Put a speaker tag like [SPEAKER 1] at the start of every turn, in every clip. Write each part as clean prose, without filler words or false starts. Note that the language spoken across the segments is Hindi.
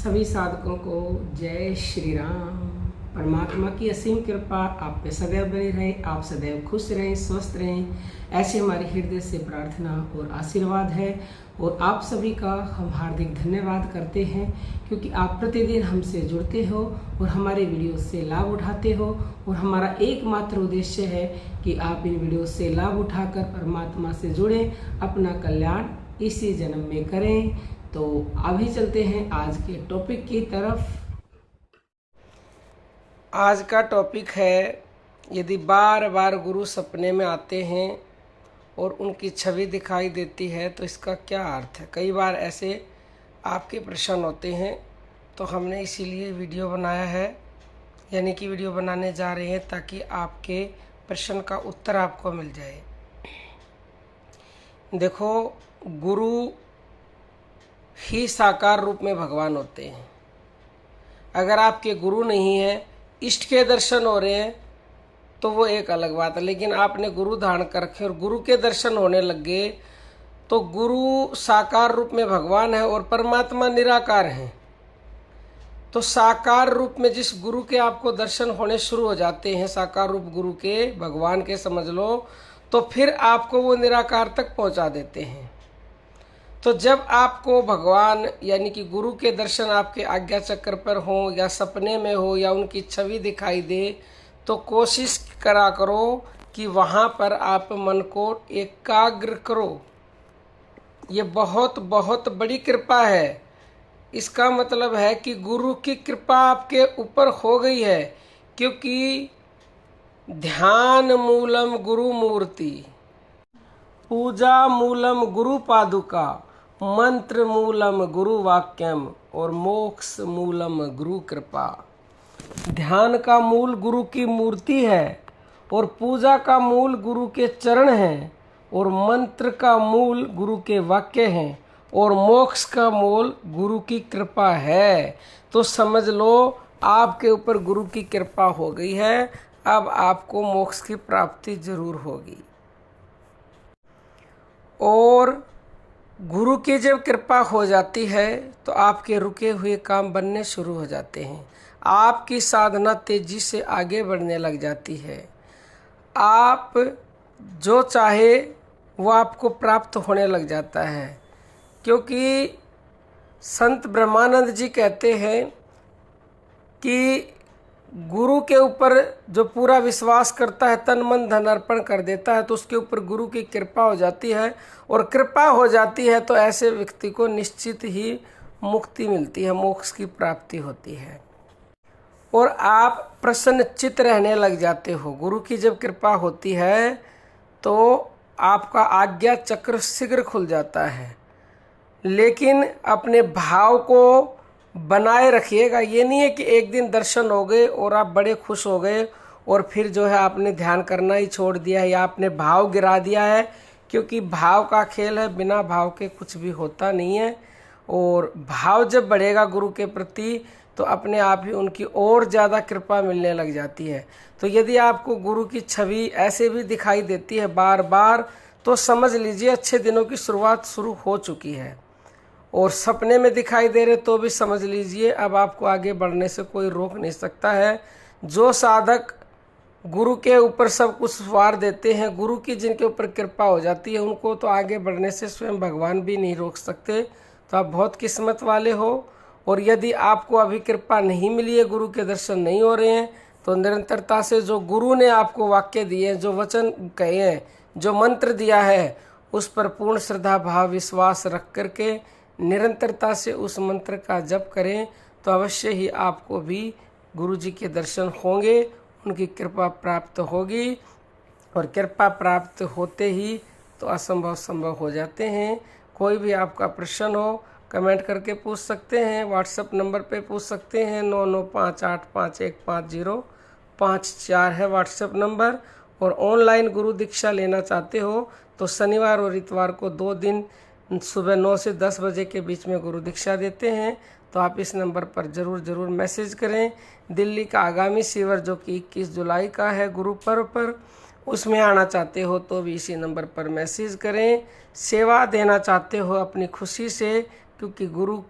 [SPEAKER 1] सभी साधकों को जय श्री राम। परमात्मा की असीम कृपा आप पे सदैव बनी रहे, आप सदैव खुश रहें, स्वस्थ रहें, ऐसे हमारी हृदय से प्रार्थना और आशीर्वाद है। और आप सभी का हम हार्दिक धन्यवाद करते हैं क्योंकि आप प्रतिदिन हमसे जुड़ते हो और हमारे वीडियो से लाभ उठाते हो। और हमारा एकमात्र उद्देश्य है कि आप इन वीडियो से लाभ उठाकर परमात्मा से जुड़ें, अपना कल्याण इसी जन्म में करें। तो अभी चलते हैं आज के टॉपिक की तरफ। आज का टॉपिक है, यदि बार बार गुरु सपने में आते हैं और उनकी छवि दिखाई देती है तो इसका क्या अर्थ है। कई बार ऐसे आपके प्रश्न होते हैं, तो हमने इसीलिए वीडियो बनाया है, यानी कि वीडियो बनाने जा रहे हैं ताकि आपके प्रश्न का उत्तर आपको मिल जाए। देखो, गुरु ही साकार रूप में भगवान होते हैं। अगर आपके गुरु नहीं है, इष्ट के दर्शन हो रहे हैं तो वो एक अलग बात है, लेकिन आपने गुरु धारण कर रखे और गुरु के दर्शन होने लग गए तो गुरु साकार रूप में भगवान है और परमात्मा निराकार है। तो साकार रूप में जिस गुरु के आपको दर्शन होने शुरू हो जाते हैं, साकार रूप गुरु के, भगवान के समझ लो, तो फिर आपको वो निराकार तक पहुंचा देते हैं। तो जब आपको भगवान यानी कि गुरु के दर्शन आपके आज्ञा चक्र पर हो या सपने में हो या उनकी छवि दिखाई दे, तो कोशिश करा करो कि वहाँ पर आप मन को एकाग्र करो। ये बहुत बहुत बड़ी कृपा है। इसका मतलब है कि गुरु की कृपा आपके ऊपर हो गई है, क्योंकि ध्यान मूलम गुरु मूर्ति, पूजा मूलम गुरु पादुका, मंत्र मूलम गुरु वाक्यम और मोक्ष मूलम गुरु कृपा। ध्यान का मूल गुरु की मूर्ति है और पूजा का मूल गुरु के चरण हैं और मंत्र का मूल गुरु के वाक्य हैं और मोक्ष का मूल गुरु की कृपा है। तो समझ लो, आपके ऊपर गुरु की कृपा हो गई है। अब आपको मोक्ष की प्राप्ति जरूर होगी। और गुरु की जब कृपा हो जाती है तो आपके रुके हुए काम बनने शुरू हो जाते हैं। आपकी साधना तेजी से आगे बढ़ने लग जाती है। आप जो चाहे वो आपको प्राप्त होने लग जाता है, क्योंकि संत ब्रह्मानंद जी कहते हैं कि गुरु के ऊपर जो पूरा विश्वास करता है, तन मन धन अर्पण कर देता है, तो उसके ऊपर गुरु की कृपा हो जाती है। और कृपा हो जाती है तो ऐसे व्यक्ति को निश्चित ही मुक्ति मिलती है, मोक्ष की प्राप्ति होती है और आप प्रसन्नचित्त रहने लग जाते हो। गुरु की जब कृपा होती है तो आपका आज्ञा चक्र शीघ्र खुल जाता है। लेकिन अपने भाव को बनाए रखिएगा। ये नहीं है कि एक दिन दर्शन हो गए और आप बड़े खुश हो गए और फिर जो है आपने ध्यान करना ही छोड़ दिया है या आपने भाव गिरा दिया है, क्योंकि भाव का खेल है, बिना भाव के कुछ भी होता नहीं है। और भाव जब बढ़ेगा गुरु के प्रति तो अपने आप ही उनकी और ज़्यादा कृपा मिलने लग जाती है। तो यदि आपको गुरु की छवि ऐसे भी दिखाई देती है बार बार, तो समझ लीजिए अच्छे दिनों की शुरुआत शुरू हो चुकी है। और सपने में दिखाई दे रहे तो भी समझ लीजिए अब आपको आगे बढ़ने से कोई रोक नहीं सकता है। जो साधक गुरु के ऊपर सब कुछ वार देते हैं, गुरु की जिनके ऊपर कृपा हो जाती है, उनको तो आगे बढ़ने से स्वयं भगवान भी नहीं रोक सकते। तो आप बहुत किस्मत वाले हो। और यदि आपको अभी कृपा नहीं मिली है, गुरु के दर्शन नहीं हो रहे हैं, तो निरंतरता से जो गुरु ने आपको वाक्य दिए, जो वचन कहे हैं, जो मंत्र दिया है, उस पर पूर्ण श्रद्धा भाव विश्वास रख करके निरंतरता से उस मंत्र का जप करें तो अवश्य ही आपको भी गुरु जी के दर्शन होंगे, उनकी कृपा प्राप्त होगी। और कृपा प्राप्त होते ही तो असंभव संभव हो जाते हैं। कोई भी आपका प्रश्न हो कमेंट करके पूछ सकते हैं, व्हाट्सएप नंबर पे पूछ सकते हैं। 9958515054 है व्हाट्सएप नंबर। और ऑनलाइन गुरु दीक्षा लेना चाहते हो तो शनिवार और इतवार को 2 दिन सुबह 9 से 10 बजे के बीच में गुरु दीक्षा देते हैं। तो आप इस नंबर पर ज़रूर मैसेज करें। दिल्ली का आगामी शिविर जो कि 21 जुलाई का है गुरु पर्व पर, उसमें आना चाहते हो तो भी इसी नंबर पर मैसेज करें। सेवा देना चाहते हो अपनी खुशी से, क्योंकि गुरु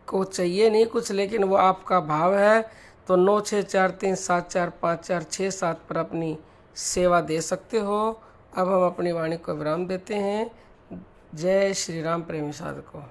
[SPEAKER 1] को चाहिए नहीं कुछ, लेकिन वो आपका भाव है, तो 9643745467 पर अपनी सेवा दे सकते हो। अब हम अपनी वाणी को विराम देते हैं। जय श्री राम प्रेमी साधकों।